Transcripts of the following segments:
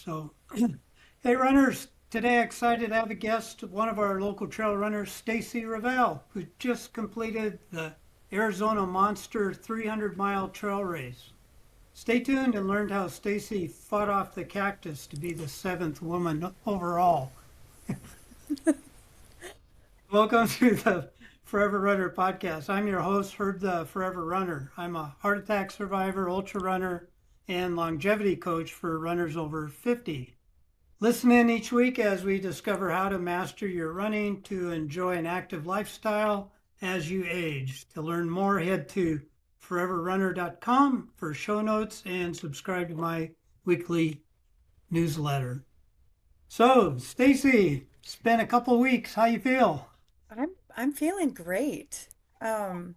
So, hey, runners, today excited to have a guest, one of our local trail runners, Staci Revel, who just completed the Arizona Monster 300-mile trail race. Stay tuned and learn how Stacy fought off the cactus to be the seventh woman overall. Welcome to the Forever Runner podcast. I'm your host, Herb the Forever Runner. I'm a heart attack survivor, ultra runner, and longevity coach for runners over 50. Listen in each week as we discover how to master your running to enjoy an active lifestyle as you age. To learn more, head to foreverrunner.com for show notes and subscribe to my weekly newsletter. So, Stacy, it's been a couple weeks. How you feel? I'm feeling great. Um,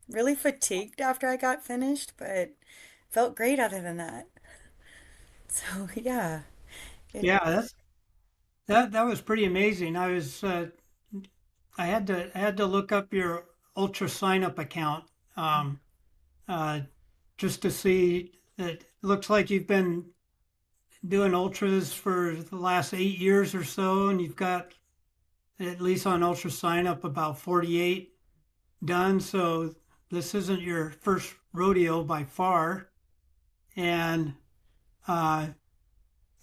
really fatigued after I got finished, but felt great other than that. So yeah, it Yeah, that was pretty amazing. I had to look up your ultra sign up account um, uh, just to see that. It looks like you've been doing ultras for the last 8 years or so, and you've got at least on ultra sign up about 48 done. So this isn't your first rodeo by far, and uh,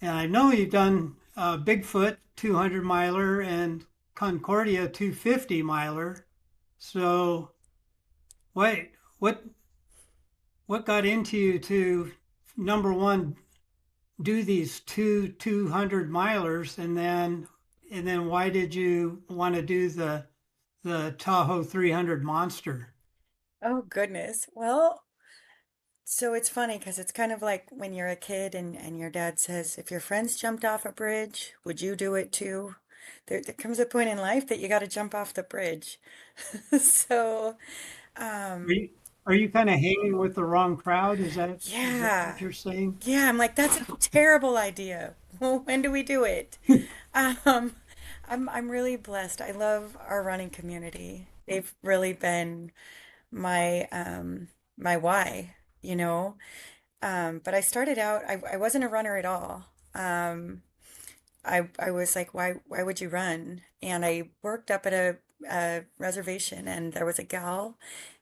and I know you've done Bigfoot 200 miler and Concordia 250 miler. So wait, what got into you to number one do these 200 milers, and then why did you want to do the Tahoe 300 Monster? oh goodness. Well, so it's funny because it's kind of like when you're a kid and your dad says, if your friends jumped off a bridge, would you do it too? There comes a point in life that you got to jump off the bridge. So, Are um, you are you kind of hanging with the wrong crowd? Is that yeah, what you're saying? yeah, I'm like, that's a terrible idea. Well, when do we do it? Um, I'm really blessed. I love our running community. They've really been my why, you know. But I started out, I wasn't a runner at all. I was like, why would you run? And I worked up at a reservation, and there was a gal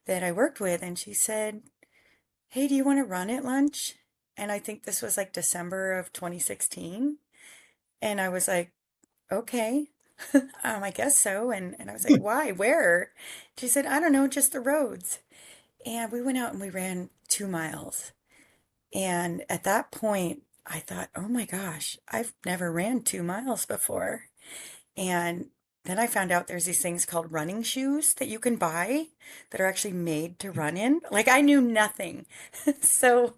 that I worked with, and she said, "Hey, do you want to run at lunch?" And I think this was like December of 2016. And I was like, okay, I guess so. And I was like, why? Where? She said, I don't know, just the roads. And we went out and we ran 2 miles. And at that point, I thought, oh my gosh, I've never ran 2 miles before. And then I found out there's these things called running shoes that you can buy that are actually made to run in. Like I knew nothing. So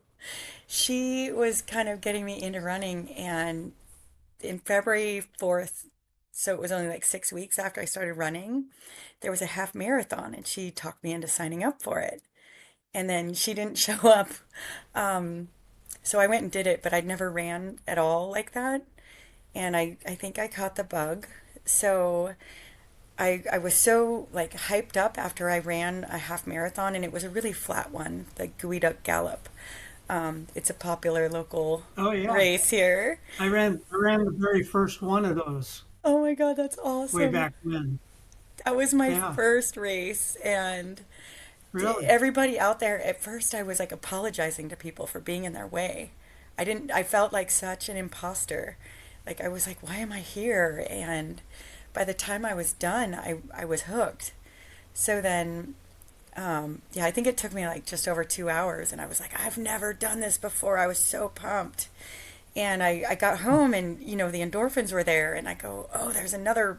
she was kind of getting me into running. And in February 4th, so it was only like 6 weeks after I started running, there was a half marathon and she talked me into signing up for it. And then she didn't show up. Um, so I went and did it, but I'd never ran at all like that. And I think I caught the bug. So I was so like hyped up after I ran a half marathon, and it was a really flat one, the Geoduck Gallop. It's a popular local Oh yeah, race here. I ran the very first one of those Oh my God, that's way awesome. back when. That was my Yeah, first race, and really. everybody out there, at first I was like apologizing to people for being in their way. I felt like such an imposter. Like I was like, why am I here? And by the time I was done, I was hooked. So then, yeah, I think it took me like just over 2 hours, and I was like, I've never done this before. I was so pumped. And I got home, and the endorphins were there, and I go, oh, there's another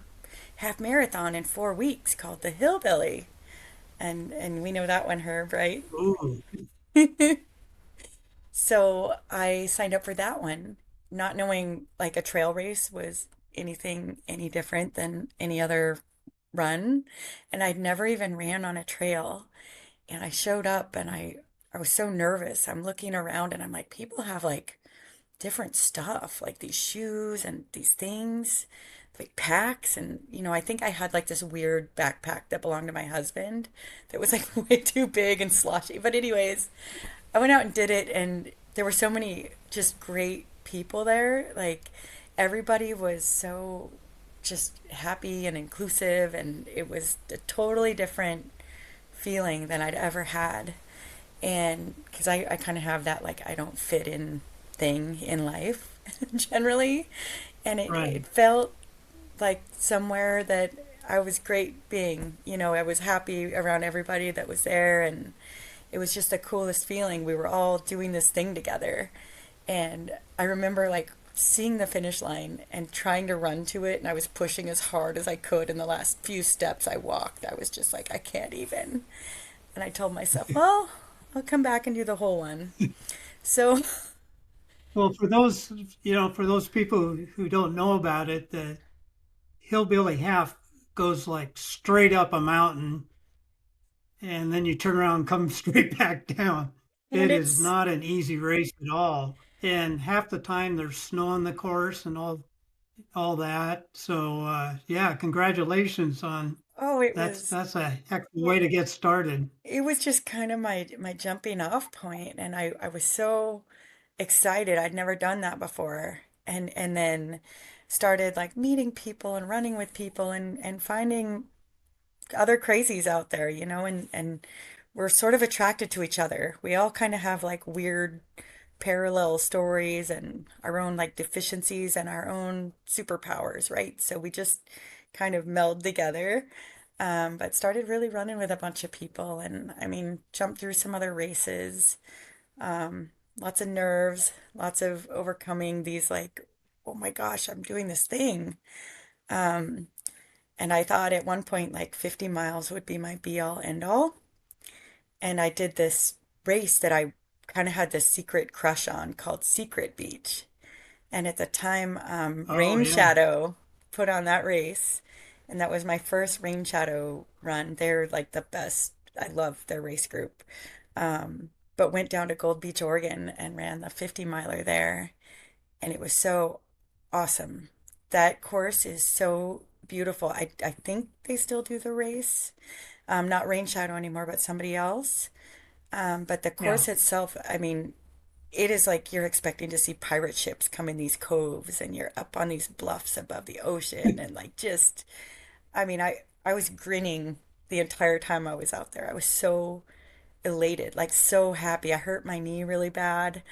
half marathon in 4 weeks called the Hillbilly. And we know that one, Herb, right? Ooh, So I signed up for that one, not knowing like a trail race was anything any different than any other run. And I'd never even ran on a trail. And I showed up, and I was so nervous. I'm looking around, and I'm like, people have like different stuff, like these shoes and these things, like packs. And, I think I had like this weird backpack that belonged to my husband that was like way too big and sloshy. But, anyways, I went out and did it, and there were so many just great people there. Like everybody was so just happy and inclusive, and it was a totally different feeling than I'd ever had. And because I kind of have that, like, I don't fit in thing in life generally. And Right. it felt like somewhere that I was great being. I was happy around everybody that was there, and it was just the coolest feeling. We were all doing this thing together. And I remember like seeing the finish line and trying to run to it, and I was pushing as hard as I could. In the last few steps I walked, I was just like, I can't even. And I told myself, well, I'll come back and do the whole one. So, Well, for those, for those people who don't know about it, the hillbilly half goes like straight up a mountain and then you turn around and come straight back down. and It is it's, not an easy race at all. And half the time there's snow on the course and all that. So yeah, congratulations on oh, it that's was, that's a heck of a way to get started. it was just kind of my jumping off point, and I was so excited. I'd never done that before. And then started like meeting people and running with people and finding other crazies out there, and we're sort of attracted to each other. We all kind of have like weird parallel stories and our own like deficiencies and our own superpowers, right? So we just kind of meld together. But started really running with a bunch of people, and I mean, jumped through some other races. Lots of nerves, lots of overcoming these like, oh my gosh, I'm doing this thing. Um, and I thought at one point like 50 miles would be my be all end all. And I did this race that I kind of had this secret crush on called Secret Beach. And at the time, Oh Rain yeah. Shadow put on that race. And that was my first Rain Shadow run. They're like the best. I love their race group. But went down to Gold Beach, Oregon and ran the 50 miler there. And it was so awesome. That course is so beautiful. I think they still do the race. Not Rain Shadow anymore, but somebody else. But the Yeah. course itself, I mean, it is like you're expecting to see pirate ships come in these coves, and you're up on these bluffs above the ocean, and like just, I mean, I was grinning the entire time I was out there. I was so elated, like so happy. I hurt my knee really bad,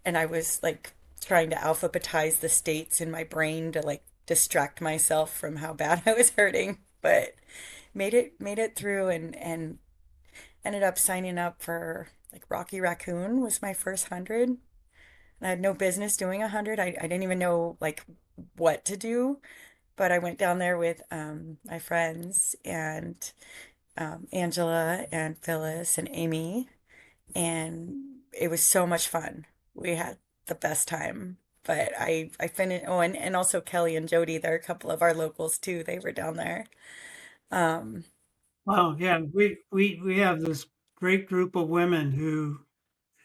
and I was like trying to alphabetize the states in my brain to like distract myself from how bad I was hurting, but made it through, and ended up signing up for like Rocky Raccoon was my first 100. And I had no business doing 100. I didn't even know like what to do, but I went down there with my friends and Angela and Phyllis and Amy, and it was so much fun. We had the best time. But I finished. Oh, and also Kelly and Jody, they're a couple of our locals too. They were down there. Um, Wow. Yeah. We have this great group of women who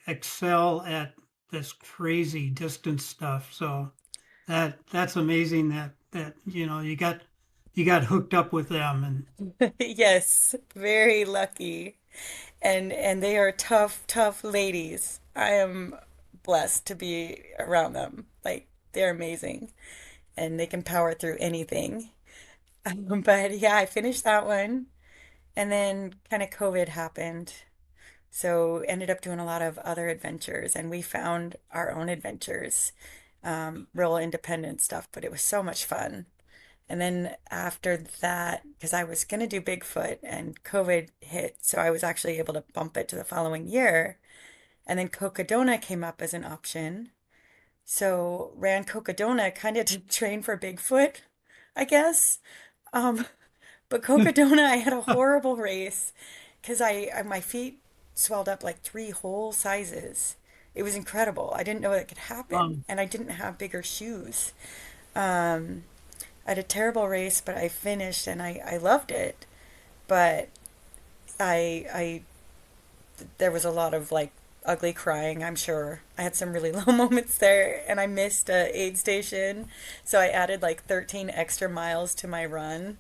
excel at this crazy distance stuff. So that's amazing that you got hooked up with them and yes, very lucky. And they are tough, tough ladies. I am blessed to be around them. Like they're amazing and they can power through anything. But yeah, I finished that one and then kind of COVID happened. So ended up doing a lot of other adventures and we found our own adventures, real independent stuff, but it was so much fun. And then after that, because I was going to do Bigfoot and COVID hit, so I was actually able to bump it to the following year. And then Cocodona came up as an option. So ran Cocodona kind of to train for Bigfoot, I guess. Um, but Cocodona, I had a horrible race because my feet swelled up like three whole sizes. It was incredible. I didn't know that could happen, um, and I didn't have bigger shoes. Um, I had a terrible race, but I finished and I loved it. But I there was a lot of like ugly crying, I'm sure. I had some really low moments there and I missed a aid station. So I added like 13 extra miles to my run.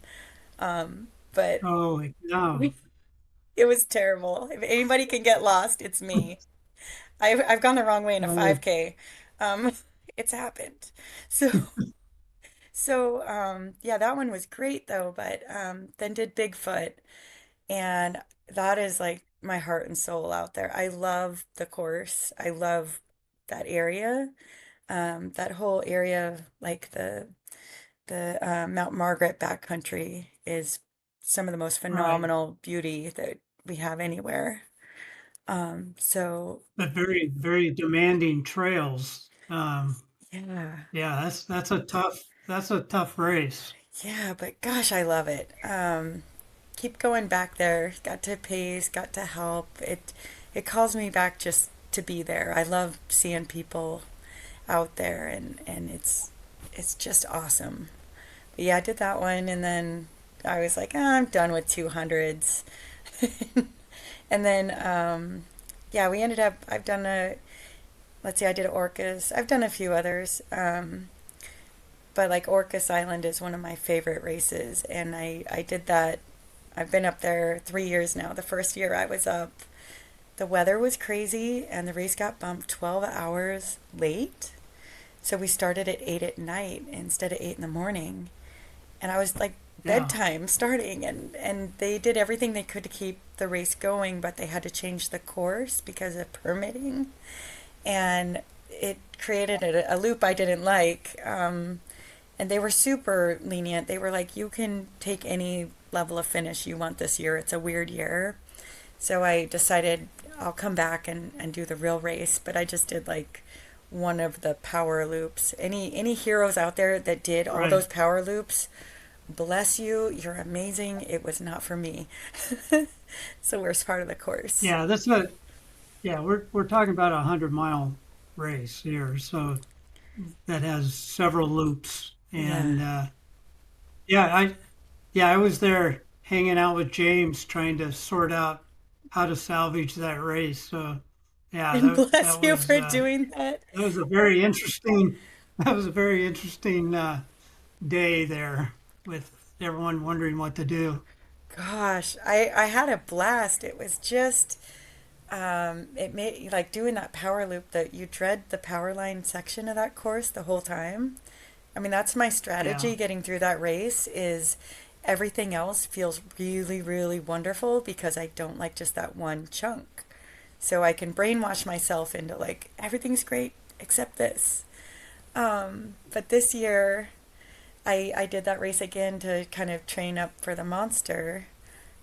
But holy cow. it was terrible. If anybody can get lost, it's me. I've gone the wrong way in a Oh, 5K. Um, It's happened. So yeah, that one was great though, but then did Bigfoot, and that is like my heart and soul out there. I love the course. I love that area. That whole area, like the Mount Margaret backcountry is some of the most Right. phenomenal beauty that we have anywhere. So But very, very demanding trails. yeah, Yeah, that's a tough race. yeah, but gosh, I love it. Keep going back there. Got to pace, got to help. It calls me back just to be there. I love seeing people out there, and it's just awesome. But yeah, I did that one, and then I was like, "Ah, I'm done with 200s." And then yeah, we ended up. I've done a let's see, I did Orcas. I've done a few others. But like Orcas Island is one of my favorite races, and I did that. I've been up there 3 years now. The first year I was up, the weather was crazy, and the race got bumped 12 hours late. So we started at 8 at night instead of 8 in the morning. And I was like Yeah, bedtime starting, and they did everything they could to keep the race going, but they had to change the course because of permitting. And it created a loop I didn't like. And they were super lenient. They were like, you can take any level of finish you want this year. It's a weird year. So I decided I'll come back and do the real race. But I just did like one of the power loops. Any heroes out there that did all right. those power loops, bless you. You're amazing. It was not for me. It's the worst part of the course. Yeah, yeah, we're talking about a 100-mile race here, so that has several loops. Yeah. And yeah, I was there hanging out with James trying to sort out how to salvage that race. So yeah, And bless you for doing that. that was a very interesting that was a very interesting day there with everyone wondering what to do. Gosh, I had a blast. It was just it made like doing that power loop that you dread the power line section of that course the whole time. I mean, that's my Yeah, strategy getting through that race is everything else feels really, really wonderful because I don't like just that one chunk. So I can brainwash myself into like everything's great except this. But this year I did that race again to kind of train up for the monster.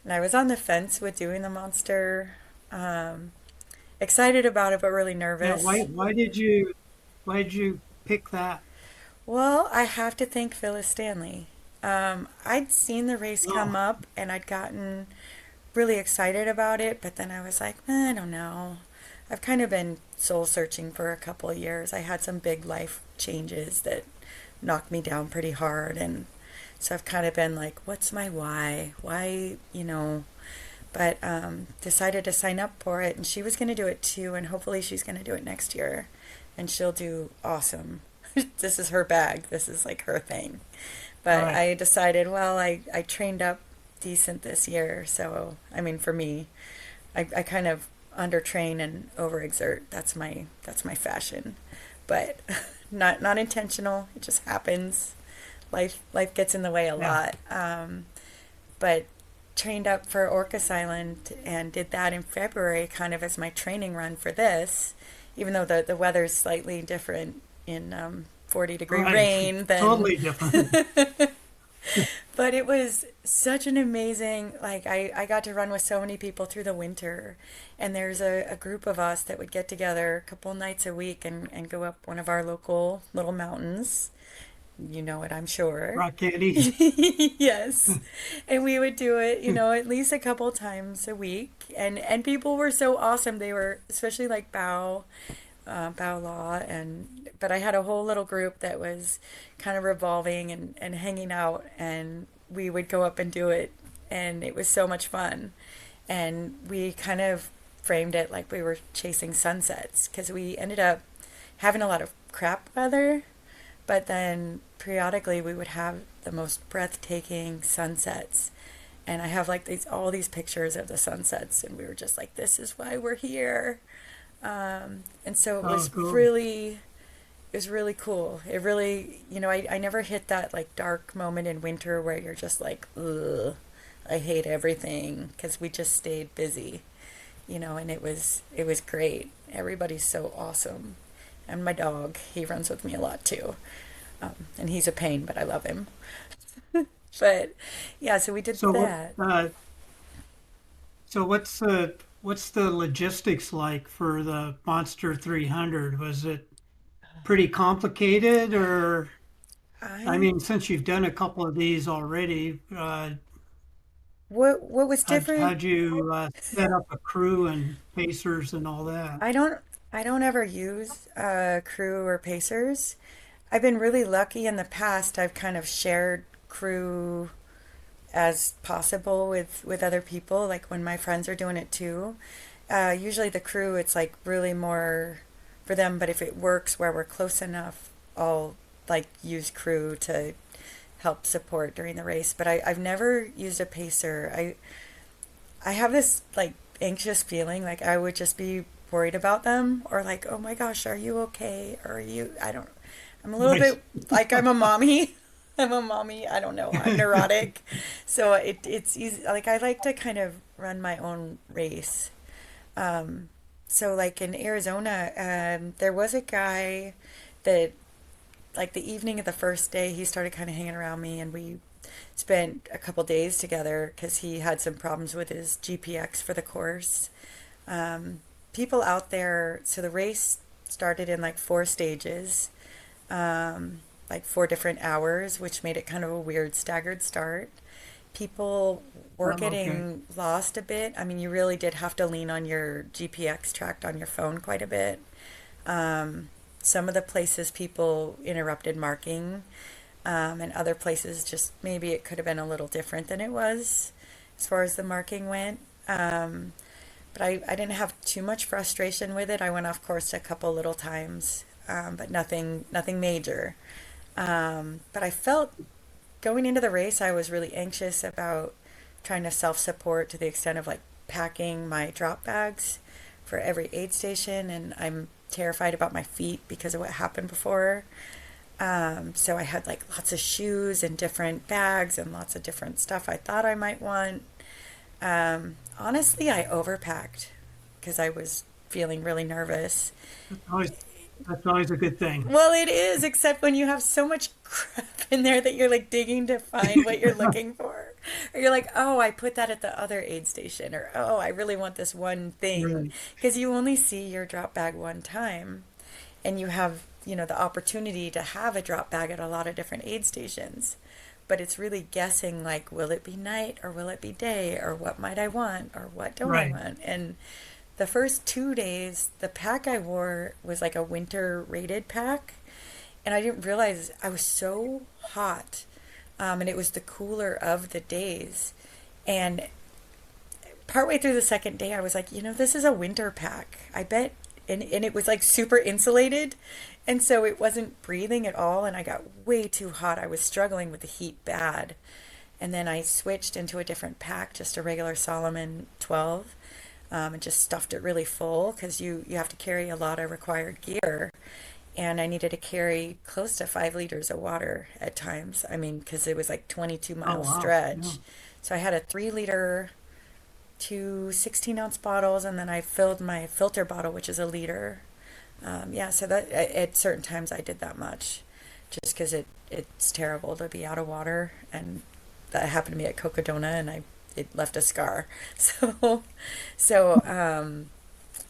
And I was on the fence with doing the monster. Um, Excited about it, but really yeah. nervous. Why did you pick that? Well, I have to thank Phyllis Stanley. I'd seen the race come Oh, up and I'd gotten really excited about it, but then I was like, I don't know. I've kind of been soul searching for a couple of years. I had some big life changes that knocked me down pretty hard, and so I've kind of been like, what's my why? Why, but decided to sign up for it, and she was going to do it too, and hopefully she's going to do it next year, and she'll do awesome. This is her bag. This is like her thing. But right. I decided, well, I trained up decent this year, so I mean, for me, I kind of undertrain and overexert. That's my fashion, but not intentional. It just happens. Life gets in the way a Yeah. lot. But trained up for Orcas Island and did that in February, kind of as my training run for this. Even though the weather's slightly different in 40-degree Right. rain than Totally different. but it was such an amazing, like, I got to run with so many people through the winter. And there's a group of us that would get together a couple nights a week and go up one of our local little mountains. You know it, I'm sure. Rock candy. Yes. And we would do it, at least a couple times a week. And people were so awesome. They were, especially like Bao Law, but I had a whole little group that was kind of revolving and hanging out, and we would go up and do it, and it was so much fun. And we kind of framed it like we were chasing sunsets because we ended up having a lot of crap weather, but then periodically we would have the most breathtaking sunsets. And I have like all these pictures of the sunsets, and we were just like, this is why we're here. And so it Oh, was cool. really It was really cool. It really, I never hit that like dark moment in winter where you're just like, ugh, I hate everything because we just stayed busy, and it was great. Everybody's so awesome. And my dog, he runs with me a lot too. And he's a pain, but I love him. But yeah, so we did So what? that. So what's the logistics like for the Monster 300? Was it pretty complicated, or I I mean, since you've done a couple of these already, what was different. how'd you set up a crew and pacers and all that? I don't I don't ever use crew or pacers. I've been really lucky in the past. I've kind of shared crew as possible with other people, like when my friends are doing it too. Usually the crew, it's like really more for them, but if it works where we're close enough, I'll like use crew to help support during the race. But I've never used a pacer. I have this like anxious feeling like I would just be worried about them, or like, oh my gosh, are you okay? Or are you, I don't, I'm a little Right. bit like I'm a mommy. I'm a mommy. I don't know. I'm neurotic. So it's easy. Like I like to kind of run my own race. So like in Arizona, there was a guy that like the evening of the first day, he started kind of hanging around me, and we spent a couple days together because he had some problems with his GPX for the course. People out there, so the race started in like 4 stages, like 4 different hours, which made it kind of a weird staggered start. People were Oh, okay. getting lost a bit. I mean, you really did have to lean on your GPX tracked on your phone quite a bit. Some of the places people interrupted marking, and other places just maybe it could have been a little different than it was as far as the marking went. But I didn't have too much frustration with it. I went off course a couple little times, but nothing major. But I felt going into the race, I was really anxious about trying to self support to the extent of like packing my drop bags for every aid station, and I'm terrified about my feet because of what happened before. So I had like lots of shoes and different bags and lots of different stuff I thought I might want. Honestly, I overpacked because I was feeling really nervous. That's always, that's always a good thing. Well, it is, except when you have so much crap in there that you're like digging to find what you're looking for. Or you're like, oh, I put that at the other aid station. Or, oh, I really want this one thing. Right. Because you only see your drop bag one time. And you have, the opportunity to have a drop bag at a lot of different aid stations. But it's really guessing, like, will it be night or will it be day? Or what might I want? Or what don't I Right. want? And the first 2 days, the pack I wore was like a winter rated pack, and I didn't realize I was so hot, and it was the cooler of the days. And partway through the second day, I was like, this is a winter pack. I bet, and it was like super insulated, and so it wasn't breathing at all, and I got way too hot. I was struggling with the heat bad. And then I switched into a different pack, just a regular Solomon 12, and just stuffed it really full because you have to carry a lot of required gear. And I needed to carry close to 5 liters of water at times. I mean, because it was like 22 Oh, mile wow. Yeah. stretch. So I had a 3 liter, two 16-ounce bottles, and then I filled my filter bottle, which is a liter. Yeah, so that at certain times I did that much, just because it's terrible to be out of water, and that happened to me at Cocodona, and it left a scar. So, so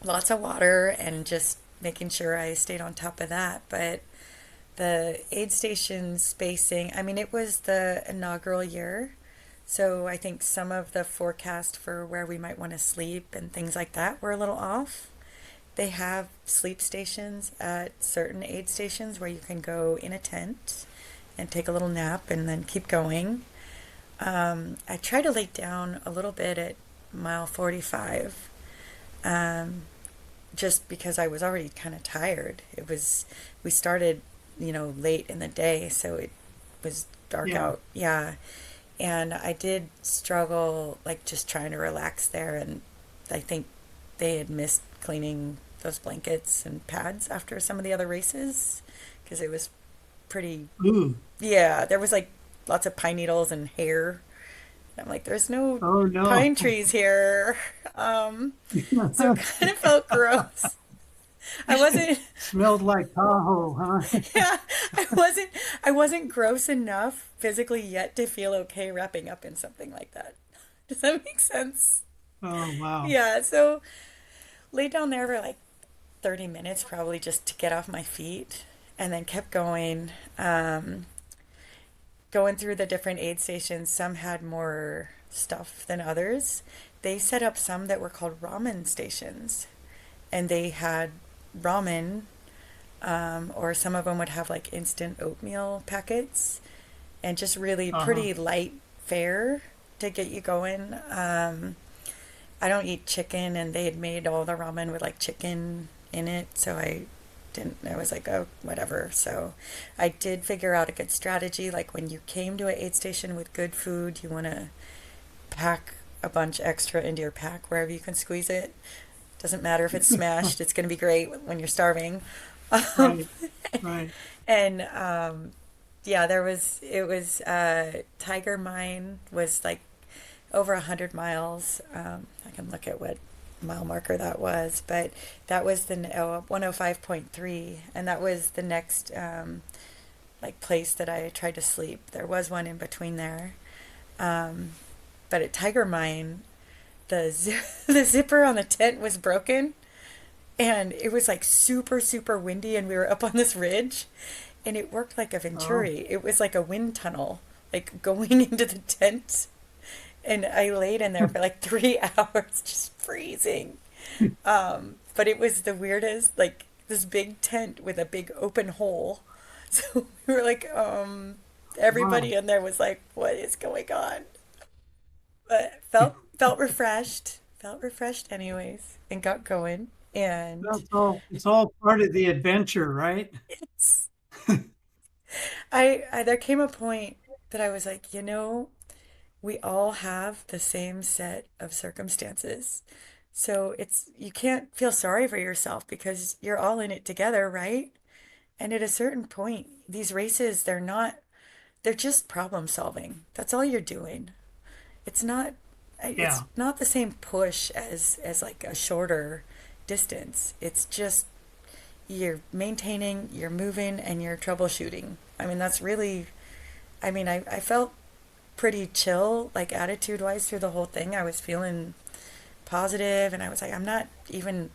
lots of water and just making sure I stayed on top of that. But the aid station spacing, I mean, it was the inaugural year. So I think some of the forecast for where we might want to sleep and things like that were a little off. They have sleep stations at certain aid stations where you can go in a tent and take a little nap and then keep going. I tried to lay down a little bit at mile 45, um, just because I was already kind of tired. We started, late in the day, so it was dark Yeah. out. Yeah. And I did struggle, like, just trying to relax there. And I think they had missed cleaning those blankets and pads after some of the other races because it was pretty, Ooh. yeah, there was like lots of pine needles and hair. I'm like, there's no Oh no. pine trees here. So it kind of felt gross. I wasn't, Smelled like Tahoe, huh? yeah, I wasn't, I wasn't gross enough physically yet to feel okay wrapping up in something like that. Does that make sense? Oh wow. Yeah, so laid down there for like 30 minutes probably just to get off my feet and then kept going. Going through the different aid stations, some had more stuff than others. They set up some that were called ramen stations, and they had ramen, or some of them would have like instant oatmeal packets, and just really Uh-huh. pretty light fare to get you going. I don't eat chicken, and they had made all the ramen with like chicken in it, so I didn't. I was like, oh, whatever. So I did figure out a good strategy. Like when you came to an aid station with good food, you want to pack a bunch extra into your pack wherever you can squeeze it. Doesn't matter if it's smashed; it's going to be great when you're starving. Um, Right. Right. and yeah, there was it was Tiger Mine was like over 100 miles. I can look at what mile marker that was, but that was the 105.3, and that was the next like place that I tried to sleep. There was one in between there, but at Tiger Mine, the zipper on the tent was broken, and it was like super super windy, and we were up on this ridge, and it worked like a Oh, venturi. It was like a wind tunnel, like going into the tent, and I laid in there for like 3 hours just freezing. But it was the weirdest, like this big tent with a big open hole. So we were like, wow. everybody in there was like, what is going on? But felt refreshed anyways, and got going. And It's all part of the adventure, right? it's, I there came a point that I was like, we all have the same set of circumstances. So you can't feel sorry for yourself because you're all in it together, right? And at a certain point, these races, they're just problem solving. That's all you're doing. It's not, it's Yeah. not the same push as like a shorter distance. It's just you're maintaining, you're moving, and you're troubleshooting. I mean, that's really, I felt pretty chill, like attitude wise through the whole thing. I was feeling positive, and I was like, I'm not even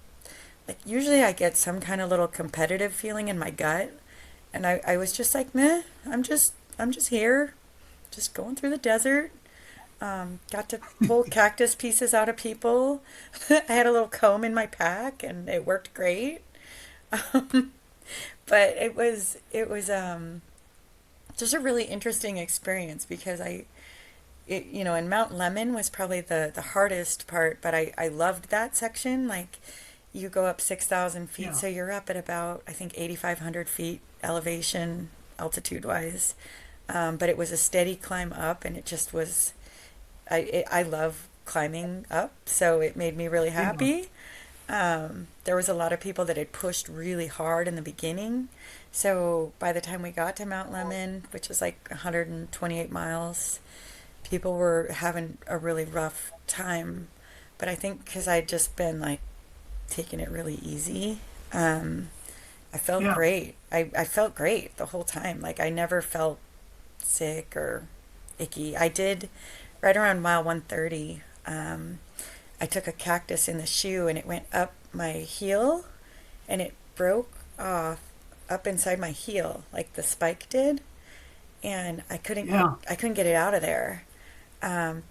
like, usually I get some kind of little competitive feeling in my gut, and I was just like, meh, I'm just here, just going through the desert. Got to pull cactus pieces out of people. I had a little comb in my pack, and it worked great. But it was just a really interesting experience because and Mount Lemon was probably the hardest part, but I loved that section. Like, you go up 6,000 feet, Yeah. so you're up at about, I think, 8,500 feet elevation, altitude wise. But it was a steady climb up, and it just was, I love climbing up, so it made me really Yeah. happy. There was a lot of people that had pushed really hard in the beginning. So by the time we got to Mount Lemon, which was like 128 miles, people were having a really rough time. But I think because I'd just been like taking it really easy, I felt Yeah. great. I felt great the whole time. Like, I never felt sick or icky. I did right around mile 130. I took a cactus in the shoe, and it went up my heel, and it broke off up inside my heel like the spike did, and Yeah. I couldn't get it out of there. Um,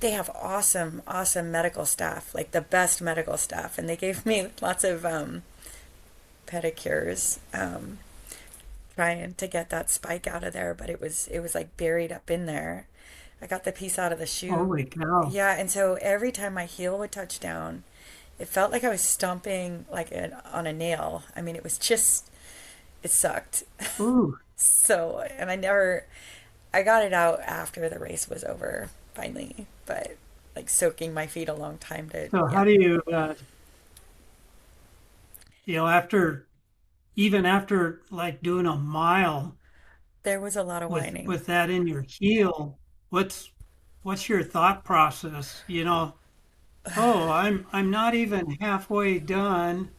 they have awesome, awesome medical staff, like the best medical staff, and they gave me lots of pedicures, trying to get that spike out of there, but it was like buried up in there. I got the piece out of the shoe. Holy cow. Yeah, and so every time my heel would touch down, it felt like I was stomping like on a nail. I mean, it sucked. Ooh. So, and I got it out after the race was over, finally, but like soaking my feet a long time to, So yeah. how do you, after even after like doing a mile There was a lot of with whining. that in your heel, what's your thought process? Oh, I'm not even halfway done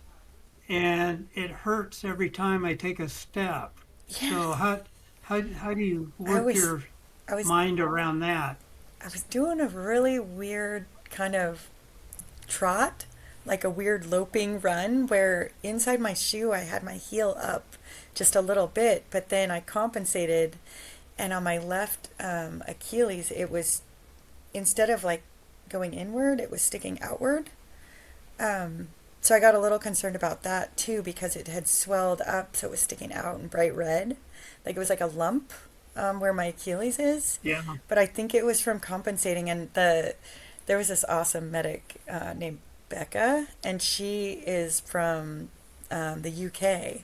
and it hurts every time I take a step. Yeah, So how do you I work was your I was mind around that? I was doing a really weird kind of trot, like a weird loping run where inside my shoe I had my heel up just a little bit, but then I compensated, and on my left Achilles it was, instead of like going inward, it was sticking outward. So I got a little concerned about that too because it had swelled up, so it was sticking out in bright red, like it was like a lump where my Achilles is. Yeah. But I think it was from compensating, and there was this awesome medic named Becca, and she is from the UK,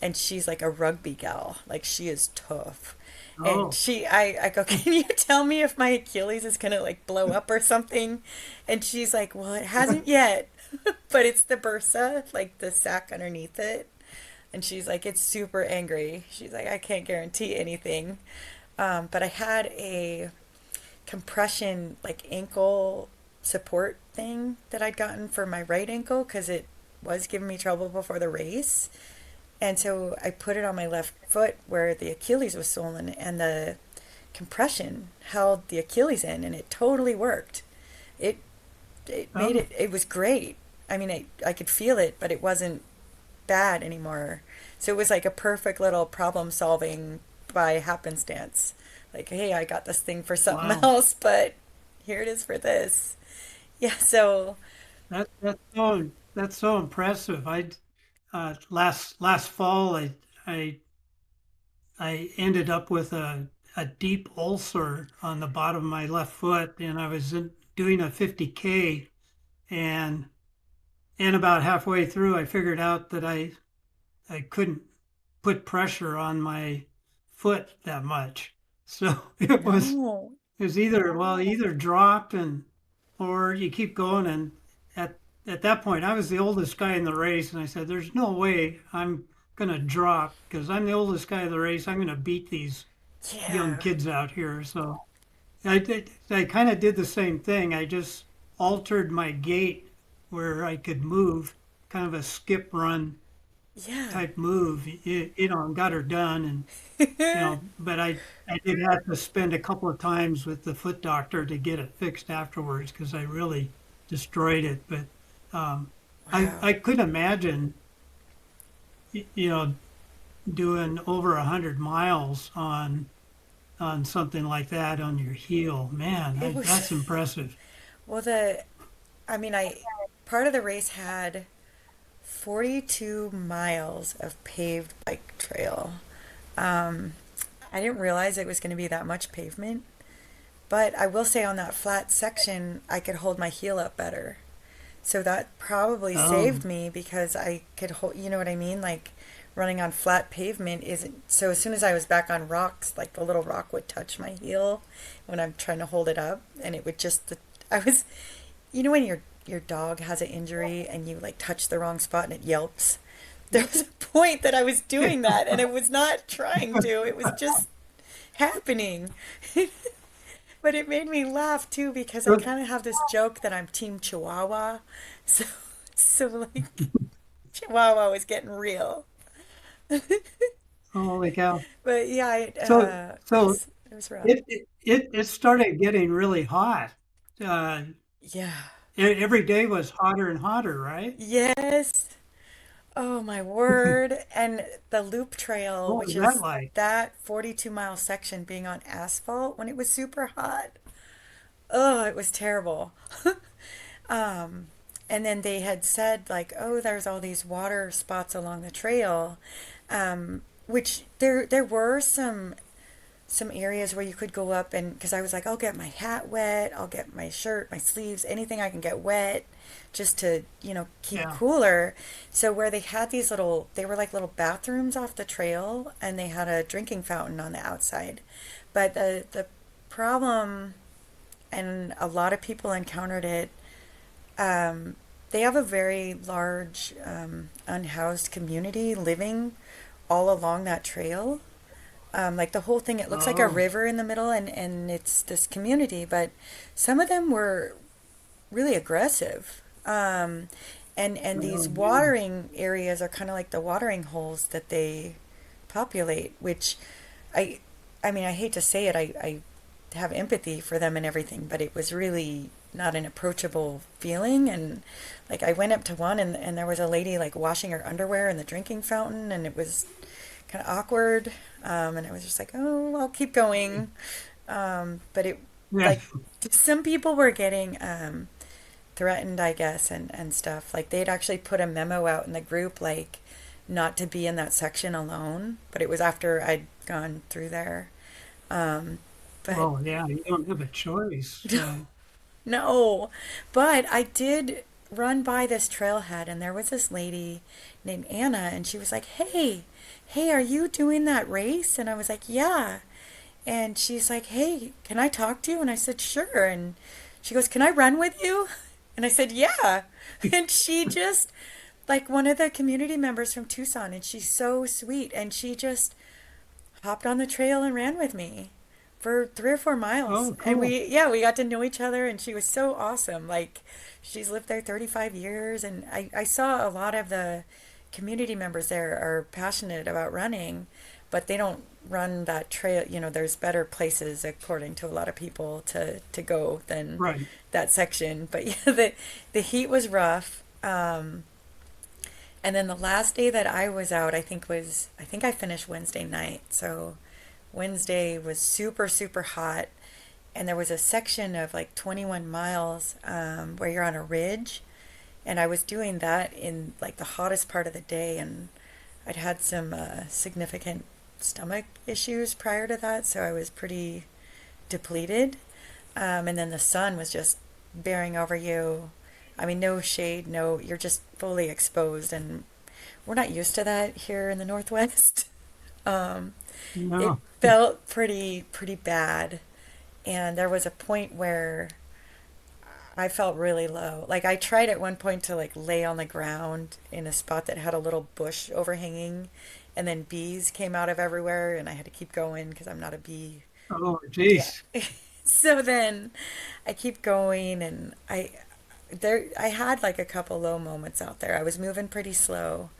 and she's like a rugby gal, like she is tough. And Oh, I go, can you tell me if my Achilles is gonna like blow up or something? And she's like, well, it hasn't yet, but it's the bursa, like the sac underneath it. And she's like, it's super angry. She's like, I can't guarantee anything. But I had a compression, like ankle support thing that I'd gotten for my right ankle because it was giving me trouble before the race. And so I put it on my left foot where the Achilles was swollen, and the compression held the Achilles in, and it totally worked. It it made oh, it was great. I mean, I could feel it, but it wasn't bad anymore. So it was like a perfect little problem solving by happenstance. Like, hey, I got this thing for something wow. else, but here it is for this. Yeah, so That's so impressive. Last fall I I ended up with a deep ulcer on the bottom of my left foot, and I was doing a 50K, and about halfway through, I figured out that I couldn't put pressure on my foot that much, so no. it was either either drop and or you keep going. And at that point, I was the oldest guy in the race, and I said, "There's no way I'm gonna drop because I'm the oldest guy in the race. I'm gonna beat these young Yeah. kids out here." So I kind of did the same thing. I just altered my gait where I could move, kind of a skip run Yeah. type move, and got her done. And but I did have to spend a couple of times with the foot doctor to get it fixed afterwards because I really destroyed it. But Wow. I couldn't imagine, you know, doing over 100 miles on something like that on your heel. Man, It was that's impressive. well I mean, I part of the race had 42 miles of paved bike trail. I didn't realize it was going to be that much pavement, but I will say on that flat section, I could hold my heel up better. So that probably saved Oh, me because I could hold, you know what I mean? Like running on flat pavement isn't, so as soon as I was back on rocks, like the little rock would touch my heel when I'm trying to hold it up, and it would just, I was, you know, when your dog has an injury and you like touch the wrong spot and it yelps? There was a point that I was doing that and it was not trying to, it was just happening. But it made me laugh too because I kind of have this joke that I'm Team Chihuahua. So, so like Chihuahua was getting real. holy cow! But yeah, So it was rough. it started getting really hot. Uh, Yeah. every day was hotter and hotter, right? Yes. Oh my word. And the loop trail, What which was that is like? that 42-mile section being on asphalt when it was super hot. Oh, it was terrible. And then they had said like, oh, there's all these water spots along the trail, which there were some areas where you could go up, and because I was like, I'll get my hat wet, I'll get my shirt, my sleeves, anything I can get wet just to, keep Yeah. cooler. So where they had these little, they were like little bathrooms off the trail, and they had a drinking fountain on the outside. But the problem, and a lot of people encountered it, they have a very large unhoused community living all along that trail. Like the whole thing, it looks like a Oh, river in the middle, and it's this community, but some of them were really aggressive. And these oh, yeah. watering areas are kind of like the watering holes that they populate, which I, I mean, I hate to say it, I have empathy for them and everything, but it was really not an approachable feeling. And like I went up to one, and there was a lady like washing her underwear in the drinking fountain, and it was kind of awkward. And I was just like, oh, I'll keep going. But it, Yeah. like, some people were getting threatened, I guess, and stuff. Like, they'd actually put a memo out in the group, like, not to be in that section alone. But it was after I'd gone through there. Um, but Well, yeah, you don't have a choice. no, but I did run by this trailhead, and there was this lady named Anna, and she was like, hey, are you doing that race? And I was like, yeah. And she's like, hey, can I talk to you? And I said, sure. And she goes, can I run with you? And I said, yeah. And she just, like one of the community members from Tucson, and she's so sweet. And she just hopped on the trail and ran with me for 3 or 4 miles. Oh, And cool. yeah, we got to know each other, and she was so awesome. Like, she's lived there 35 years. And I saw a lot of the community members there are passionate about running, but they don't run that trail. You know, there's better places, according to a lot of people, to go than Right. that section. But yeah, the heat was rough. And then the last day that I was out, I think I finished Wednesday night. So Wednesday was super, super hot. And there was a section of like 21 miles where you're on a ridge. And I was doing that in like the hottest part of the day. And I'd had some significant stomach issues prior to that. So I was pretty depleted. And then the sun was just bearing over you. I mean, no shade, no, you're just fully exposed. And we're not used to that here in the Northwest. Um, it No. felt pretty bad. And there was a point where I felt really low. Like I tried at one point to like lay on the ground in a spot that had a little bush overhanging, and then bees came out of everywhere, and I had to keep going because I'm not a bee. Oh, Yeah. geez. So then I keep going, and I had like a couple low moments out there. I was moving pretty slow.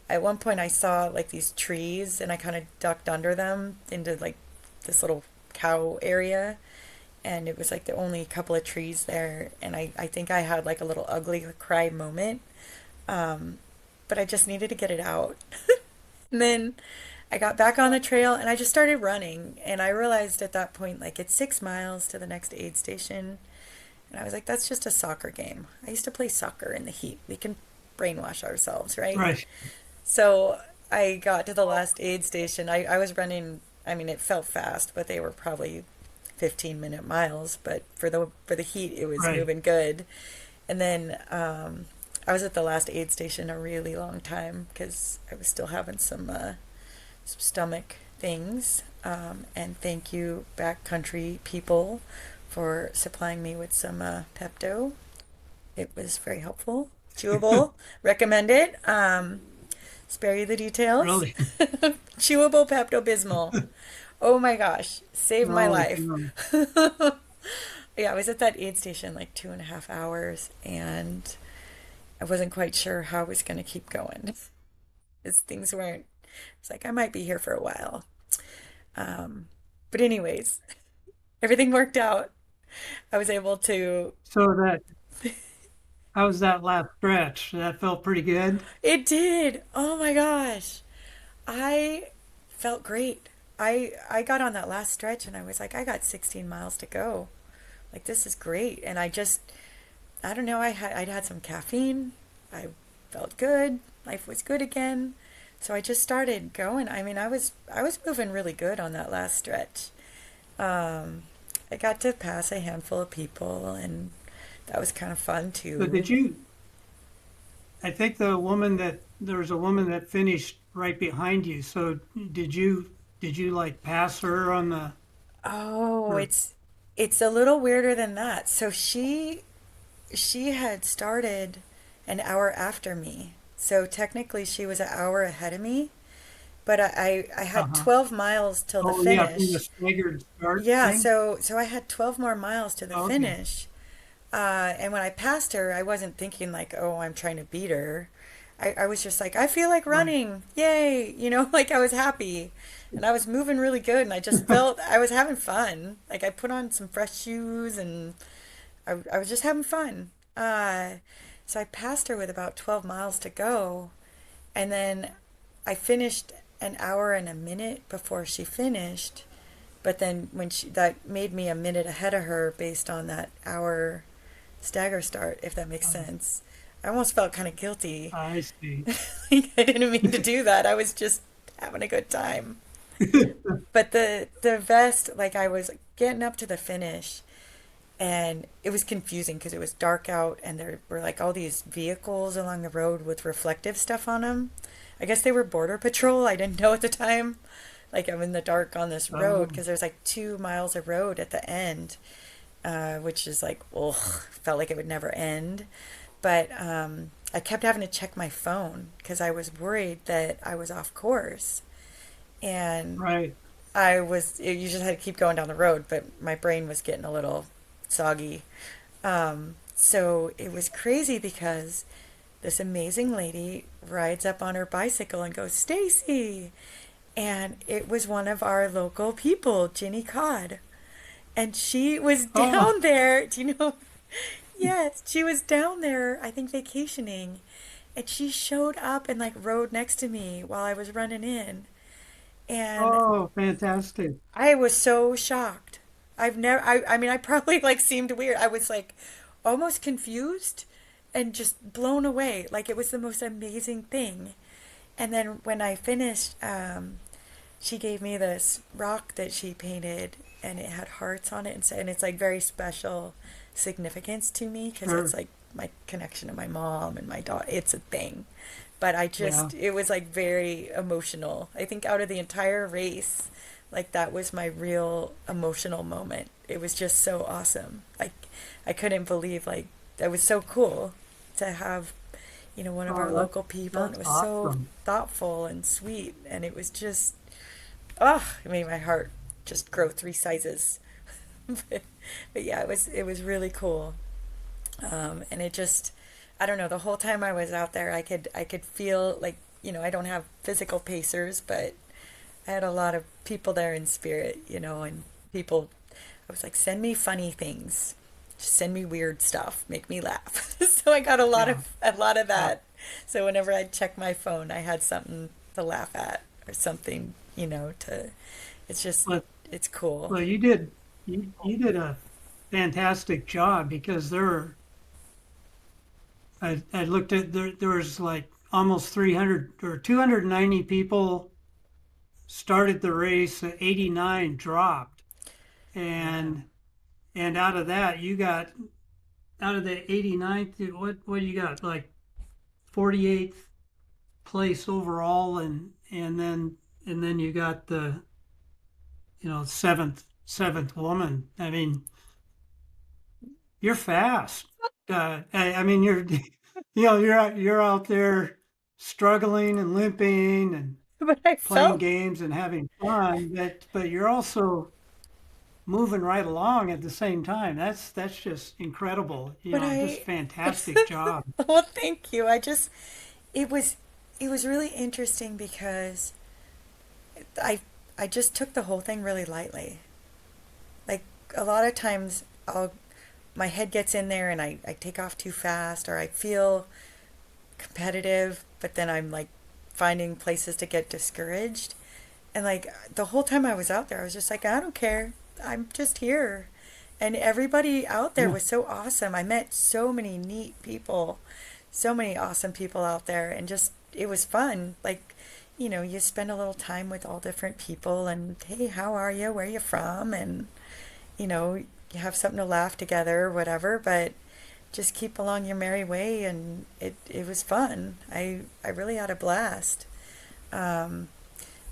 At one point I saw like these trees, and I kind of ducked under them into like this little cow area, and it was like the only couple of trees there, and I think I had like a little ugly cry moment. But I just needed to get it out. And then I got back on the trail, and I just started running, and I realized at that point like it's 6 miles to the next aid station. And I was like, that's just a soccer game. I used to play soccer in the heat. We can brainwash ourselves, right? Right. So I got to the last aid station. I was running, I mean, it felt fast, but they were probably 15-minute miles. But for the heat, it was Right. moving good. And then I was at the last aid station a really long time because I was still having some stomach things. And thank you, backcountry people, for supplying me with some Pepto. It was very helpful. Chewable. Recommend it. Spare you the details. Really. Chewable Pepto Bismol. Oh my gosh, saved my Oh, life. no. Yeah, I was at that aid station like 2.5 hours, and I wasn't quite sure how I was going to keep going. As things weren't, it's like I might be here for a while. Um, but anyways, everything worked out. I was able to. So how's that last stretch? That felt pretty good. It did. Oh my gosh. I felt great. I got on that last stretch, and I was like, I got 16 miles to go. Like, this is great. And I don't know, I'd had some caffeine. I felt good. Life was good again. So I just started going. I mean, I was moving really good on that last stretch. Um, I got to pass a handful of people, and that was kind of fun So too. did you, I think there was a woman that finished right behind you. So did you like pass her on the, Oh, or, it's a little weirder than that. So she had started an hour after me. So technically she was an hour ahead of me, but I had Uh-huh. 12 miles till the Oh, yeah, from the finish. staggered start Yeah, thing. so I had 12 more miles to the Okay. finish. And when I passed her, I wasn't thinking like, oh, I'm trying to beat her. I was just like, I feel like Right. running. Yay. Like I was happy. And I was moving really good and I just felt I was having fun. Like I put on some fresh shoes and I was just having fun. So I passed her with about 12 miles to go. And then I finished an hour and a minute before she finished. But then that made me a minute ahead of her based on that hour stagger start, if that makes I, sense. I almost felt kind of guilty. I see. Like I didn't mean to do that. I was just having a good time. But the vest, like I was getting up to the finish and it was confusing because it was dark out and there were like all these vehicles along the road with reflective stuff on them. I guess they were border patrol. I didn't know at the time. Like I'm in the dark on this road Um, because there's like 2 miles of road at the end, which is like, ugh, felt like it would never end. But I kept having to check my phone because I was worried that I was off course. And right. you just had to keep going down the road, but my brain was getting a little soggy. So it was crazy because this amazing lady rides up on her bicycle and goes, Stacy. And it was one of our local people, Ginny Cod. And she was Oh, down there. Do you know? Yes, she was down there, I think vacationing. And she showed up and like rode next to me while I was running in. And oh, fantastic. I was so shocked. I mean, I probably like seemed weird. I was like almost confused and just blown away. Like it was the most amazing thing. And then when I finished, she gave me this rock that she painted and it had hearts on it. And it's like very special significance to me because it's Sure. like my connection to my mom and my daughter. It's a thing. But Yeah. it was like very emotional. I think out of the entire race, like that was my real emotional moment. It was just so awesome. I couldn't believe like that was so cool to have, one of our Oh, local people and it that's was so awesome. thoughtful and sweet and it was just, oh, it made my heart just grow 3 sizes. but, but yeah, it was really cool. And it just, I don't know, the whole time I was out there, I could feel like, I don't have physical pacers, but I had a lot of people there in spirit, and people, I was like, send me funny things. Just send me weird stuff, make me laugh. So I got Yeah. a lot of Yeah. that. So whenever I'd check my phone, I had something to laugh at or something, it's just, But it's cool. well, you did a fantastic job because I looked at there was like almost 300 or 290 people started the race, 89 dropped. Wow. And out of that you got out of the 89th, what you got, like 48th place overall, and then you got the seventh woman. I mean, you're fast. I mean, you're out there struggling and limping and But I playing felt, games and having fun, but you're also moving right along at the same time. That's just incredible. but Just I, fantastic job. well, thank you. It was, it was really interesting because I, I just took the whole thing really lightly. Like a lot of times my head gets in there and I take off too fast or I feel competitive, but then I'm like finding places to get discouraged. And like the whole time I was out there, I was just like, I don't care. I'm just here. And everybody out there Yeah. was so awesome. I met so many neat people, so many awesome people out there, and just it was fun. Like, you spend a little time with all different people, and hey, how are you? Where are you from? And you have something to laugh together, whatever. But just keep along your merry way, and it was fun. I really had a blast. Um,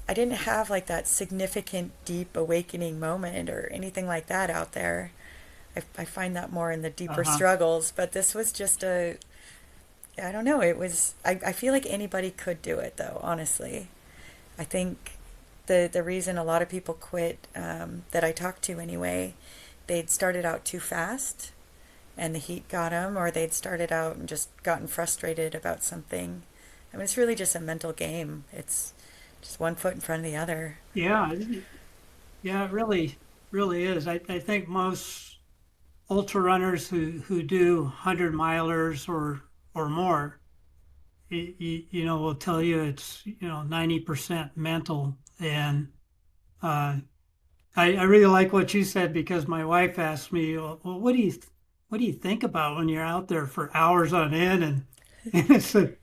I didn't have like that significant deep awakening moment or anything like that out there. I find that more in the deeper Uh-huh. struggles, but this was just I don't know. It was, I feel like anybody could do it though, honestly. I think the reason a lot of people quit, that I talked to anyway, they'd started out too fast and the heat got them, or they'd started out and just gotten frustrated about something. I mean, it's really just a mental game. It's just one foot in front of the other. Yeah, yeah, it really is. I think most ultra runners who do 100 milers or more, will tell you it's 90% mental. And uh, I really like what you said because my wife asked me, well, what do you think about when you're out there for hours on end? And it's a,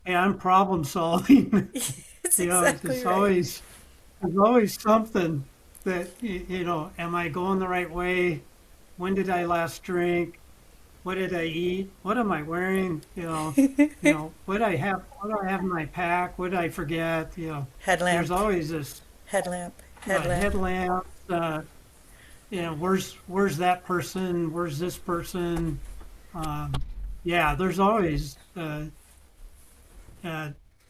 hey, I'm problem solving. It's It's, exactly it's right. always there's always something that am I going the right way? When did I last drink? What did I eat? What am I wearing? What do I have in my pack? What did I forget? There's Headlamp, always this headlamp, headlamp. headlamp. Where's that person? Where's this person? Um, yeah, there's always. Uh,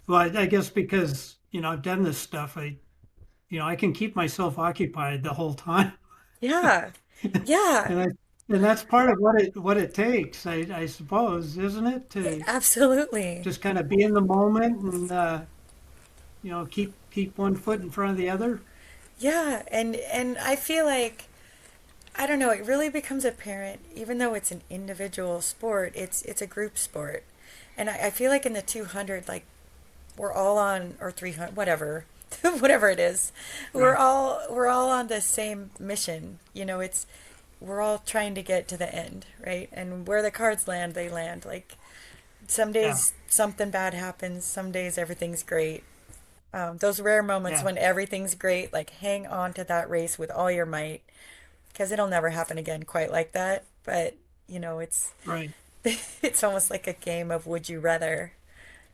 well, I guess because I've done this stuff, I can keep myself occupied the whole time, Yeah, yeah, and that's part of what it takes, I suppose, isn't it, to absolutely. just kind of be in the moment and keep one foot in front of the other. Yeah, and I feel like I don't know, it really becomes apparent, even though it's an individual sport, it's a group sport. And I feel like in the 200, like we're all on, or 300, whatever, whatever it is, Right. we're all on the same mission. You know, it's we're all trying to get to the end, right? And where the cards land, they land. Like some Yeah. days something bad happens, some days everything's great. Those rare moments Yeah. when everything's great, like hang on to that race with all your might, because it'll never happen again quite like that. But it's Right. it's almost like a game of would you rather.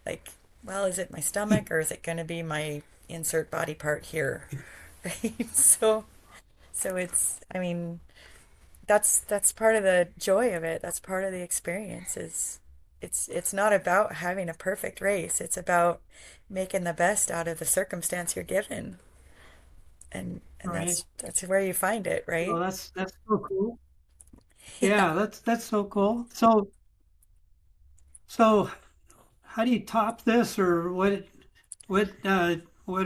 Like, well, is it my stomach or is it going to be my insert body part here? Right? So it's, I mean, that's part of the joy of it. That's part of the experience is it's not about having a perfect race. It's about making the best out of the circumstance you're given. And Right. that's where you find it, Well, right? that's so cool. Yeah. Yeah, that's so cool. So how do you top this, or what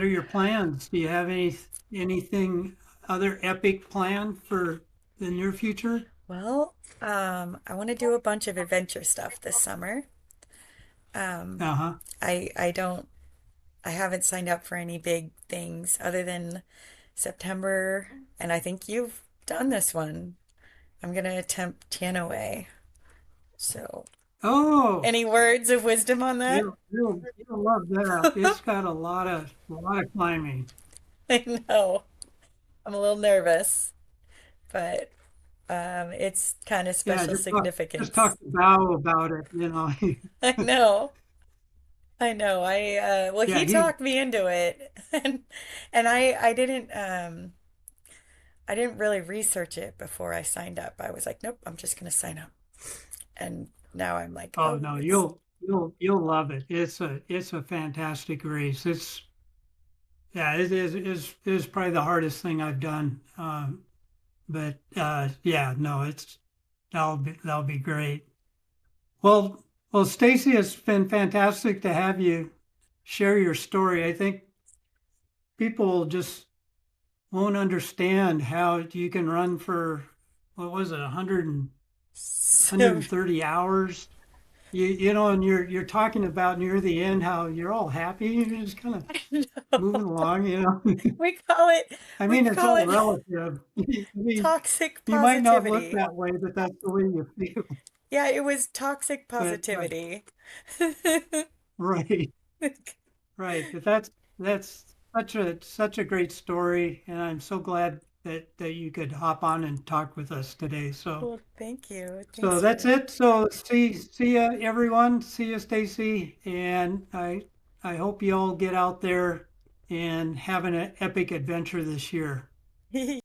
are your plans? Do you have anything other epic planned for the near future? Well, I want to do a bunch of adventure stuff this summer. Um, Uh-huh. I don't I haven't signed up for any big things other than September, and I think you've done this one. I'm gonna attempt Tanaway. So, Oh, any words of wisdom on that? you'll love that. It's got a lot of climbing. I know. I'm a little nervous, but it's kind of Yeah, special just talk significance. to Bao about it. I know. I know. Well, Yeah, he talked me into it, and I didn't really research it before I signed up. I was like, nope, I'm just gonna sign up. And now I'm like, oh oh, no, it's you'll love it. It's a fantastic race. Yeah, it is probably the hardest thing I've done. But yeah, no, that'll be great. Well, Stacy, it's been fantastic to have you share your story. I think people just won't understand how you can run for what was it, so 130 hours. And you're talking about near the end how you're all happy. You're just kind of moving no. along. We call it I we mean, it's call all it relative. I mean, toxic you might not look positivity. that way, but that's the way you feel. Yeah, it was toxic But positivity. right, right. But that's such a great story, and I'm so glad that you could hop on and talk with us today. So Well, thank you. so Thanks that's for it. So see ya, everyone. See you, Stacy, and I hope you all get out there and have an epic adventure this year.